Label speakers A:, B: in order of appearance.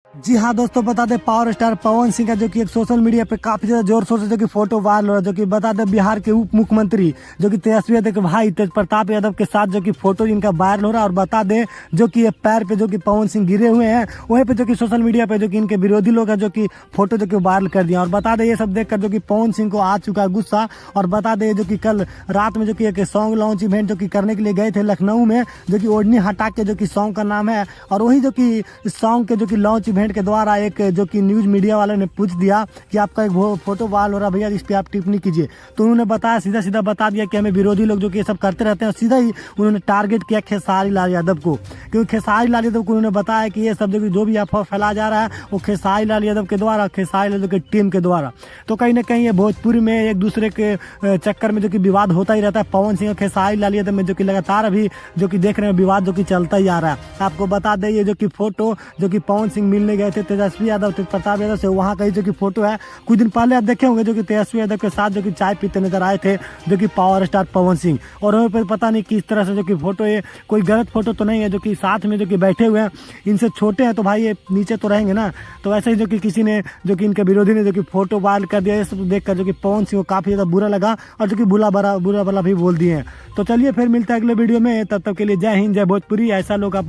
A: जी हाँ दोस्तों, बता दें पावर स्टार पवन सिंह का जो कि एक सोशल मीडिया पे काफी ज्यादा जोर शोर से जो कि फोटो वायरल हो रहा है। जो कि बता दें बिहार के उप मुख्यमंत्री जो कि तेजस्वी यादव के भाई तेज प्रताप यादव के साथ जो कि फोटो इनका वायरल हो रहा है। और बता दें जो कि ये पैर पे जो कि पवन सिंह गिरे हुए हैं, वहीं पे जो कि सोशल मीडिया पे जो कि इनके विरोधी लोग हैं जो कि फोटो जो कि वायरल कर दिया। और बता दें ये सब देखकर जो कि पवन सिंह को आ चुका है गुस्सा। और बता दें जो कि कल रात में जो कि एक सॉन्ग लॉन्च इवेंट जो कि करने के लिए गए थे लखनऊ में, जो कि ओढ़नी हटा के जो कि सॉन्ग का नाम है। और वही जो कि सॉन्ग के जो कि लॉन्च इवेंट के द्वारा एक जो कि न्यूज मीडिया वाले ने पूछ दिया कि आपका एक फोटो वायरल हो रहा भैया, इस पे आप टिप्पणी कीजिए। तो उन्होंने बताया, सीधा सीधा बता दिया कि हमें विरोधी लोग जो कि ये सब करते रहते हैं। और सीधा ही उन्होंने टारगेट किया खेसारी लाल यादव को, क्योंकि खेसारी लाल यादव को उन्होंने बताया कि ये सब जो भी अफवाह फैला जा रहा है वो खेसारी लाल यादव के द्वारा, खेसारी यादव की टीम के द्वारा। तो कहीं ना कहीं ये भोजपुरी में एक दूसरे के चक्कर में जो कि विवाद होता ही रहता है। पवन सिंह और खेसारी लाल यादव में जो कि लगातार अभी जो कि देख रहे हैं विवाद जो कि चलता ही आ रहा है। आपको बता दें ये जो कि फोटो जो कि पवन सिंह मिलने गए थे तेजस्वी यादव तेज प्रताप यादव से, वहाँ का जो कि फोटो है। कुछ दिन पहले आप देखे होंगे जो कि तेजस्वी यादव के साथ जो कि चाय पीते नजर आए थे जो कि पावर स्टार पवन सिंह। और वहीं पर पता नहीं किस तरह से जो कि फोटो है, कोई गलत फोटो तो नहीं है, जो कि साथ में जो कि बैठे हुए हैं। इनसे छोटे हैं तो भाई ये नीचे तो रहेंगे ना। तो ऐसे ही जो कि किसी ने जो कि इनके विरोधी ने जो कि फोटो वायरल कर दिया, ये सब देखकर जो कि पवन सिंह को काफी ज्यादा बुरा लगा और जो कि बुरा भला भी बोल दिए हैं। तो चलिए फिर मिलते हैं अगले वीडियो में, तब तक के लिए जय हिंद जय भोजपुरी। ऐसा लोग आप